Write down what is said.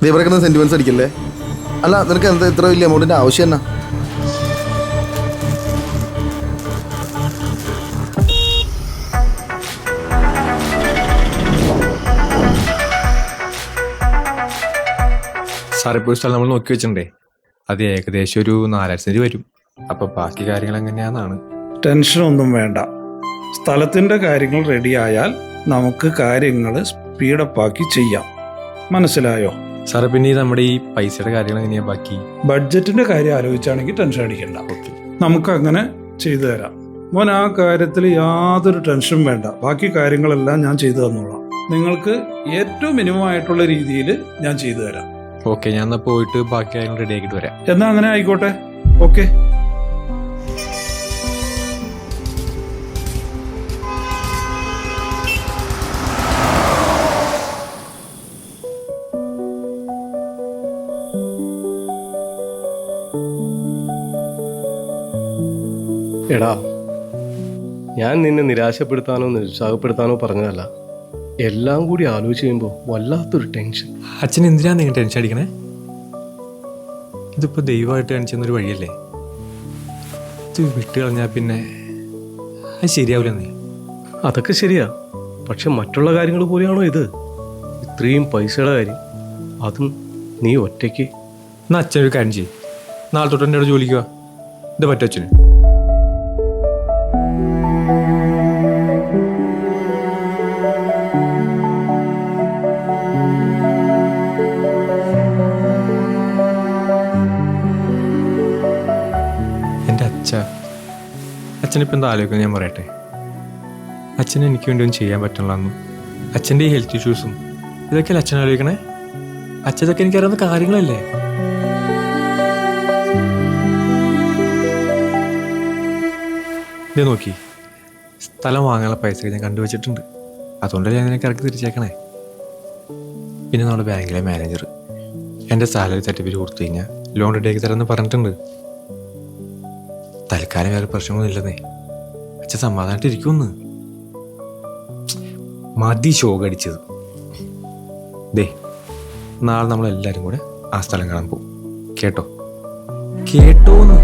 ദീപറക്കുന്ന sentiments അടിക്കല്ലേ. അല്ല നിനക്ക് എന്താ ഇത്ര വലിയ എമൗണ്ടിന്റെ ആവശ്യം എന്നാ? സാർ ഇപ്പോൾ സ്ഥലം നമ്മൾ നോക്കി വെച്ചിട്ടുണ്ടേ, അത് ഏകദേശം ഒരു 4,00,000 സെന്റ് വരും. അപ്പൊ ബാക്കി കാര്യങ്ങൾ എങ്ങനെയാണെന്നാണ്. ടെൻഷനൊന്നും വേണ്ട. സ്ഥലത്തിൻ്റെ കാര്യങ്ങൾ റെഡിയായാൽ നമുക്ക് കാര്യങ്ങൾ സ്പീഡപ്പാക്കി ചെയ്യാം. മനസ്സിലായോ? സാറേ പിന്നെ ഈ നമ്മുടെ ഈ പൈസയുടെ കാര്യങ്ങൾ എങ്ങനെയാ ബാക്കി? ബഡ്ജറ്റിൻ്റെ കാര്യം ആലോചിച്ചാണെങ്കിൽ ടെൻഷൻ അടിക്കണ്ട. നമുക്കങ്ങനെ ചെയ്തു തരാം. മോൻ ആ കാര്യത്തിൽ യാതൊരു ടെൻഷനും വേണ്ട. ബാക്കി കാര്യങ്ങളെല്ലാം ഞാൻ ചെയ്തു തന്നോളാം. നിങ്ങൾക്ക് ഏറ്റവും മിനിമം ആയിട്ടുള്ള രീതിയിൽ ഞാൻ ചെയ്തു തരാം. ഓക്കെ, ഞാൻ എന്നാൽ പോയിട്ട് ബാക്കി കാര്യങ്ങൾ റെഡി ആക്കിയിട്ട് വരാം. എന്നാ അങ്ങനെ ആയിക്കോട്ടെ. ഓക്കെ. എടാ, ഞാൻ നിന്നെ നിരാശപ്പെടുത്താനോ നിരുത്സാഹപ്പെടുത്താനോ പറഞ്ഞതല്ല. എല്ലാം കൂടി ആലോചിച്ച് കഴിയുമ്പോൾ വല്ലാത്തൊരു ടെൻഷൻ. അച്ഛൻ എന്തിനാണ് നിങ്ങൾ ടെൻഷൻ അടിക്കണേ? ഇതിപ്പോൾ ദൈവമായിട്ട് കാണിച്ചെന്നൊരു വഴിയല്ലേ. ഇത് വിട്ട് കളഞ്ഞാൽ പിന്നെ അത് ശരിയാവില്ല. നീ അതൊക്കെ ശരിയാ, പക്ഷെ മറ്റുള്ള കാര്യങ്ങൾ പോലെയാണോ ഇത്? ഇത്രയും പൈസയുടെ കാര്യം, അതും നീ ഒറ്റയ്ക്ക്. എന്നാൽ അച്ഛനൊരു കാര്യം ചെയ്യും, നാളെ തൊട്ട് എൻ്റെ അവിടെ ജോലിക്കുക. ഇത് പറ്റും അച്ഛന്? എൻ്റെ അച്ഛനിപ്പോൾ എന്താ ആലോചിക്കുന്നത് ഞാൻ പറയട്ടെ. അച്ഛന് എനിക്ക് വേണ്ടി ഒന്നും ചെയ്യാൻ പറ്റണില്ലെന്നും അച്ഛൻ്റെ ഈ ഹെൽത്ത് ഇഷ്യൂസും ഇതൊക്കെയല്ലേ അച്ഛൻ ആലോചിക്കണേ? അച്ഛതൊക്കെ എനിക്കറിയാവുന്ന കാര്യങ്ങളല്ലേ. ഇത് നോക്കി, സ്ഥലം വാങ്ങാനുള്ള പൈസ ഞാൻ കണ്ടുവച്ചിട്ടുണ്ട്. അതുകൊണ്ടല്ലേ ഞാൻ നിനക്ക് ഇറക്കി തിരിച്ചേക്കണേ. പിന്നെ നമ്മുടെ ബാങ്കിലെ മാനേജർ എൻ്റെ സാലറി സർട്ടിഫിക്കറ്റ് കൊടുത്തു കഴിഞ്ഞാൽ ലോൺ റെഡിയാക്കി തരാമെന്ന് പറഞ്ഞിട്ടുണ്ട്. തൽക്കാലം വേറെ പ്രശ്നമൊന്നും ഇല്ലെന്നേ. അച്ഛൻ സമാധാനമായിട്ട് ഇരിക്കുമെന്ന്. മതി ഷോക്ക് അടിച്ചത്. ദേ, നാളെ നമ്മളെല്ലാവരും കൂടെ ആ സ്ഥലം കാണാൻ പോകും. കേട്ടോ? കേട്ടോന്ന്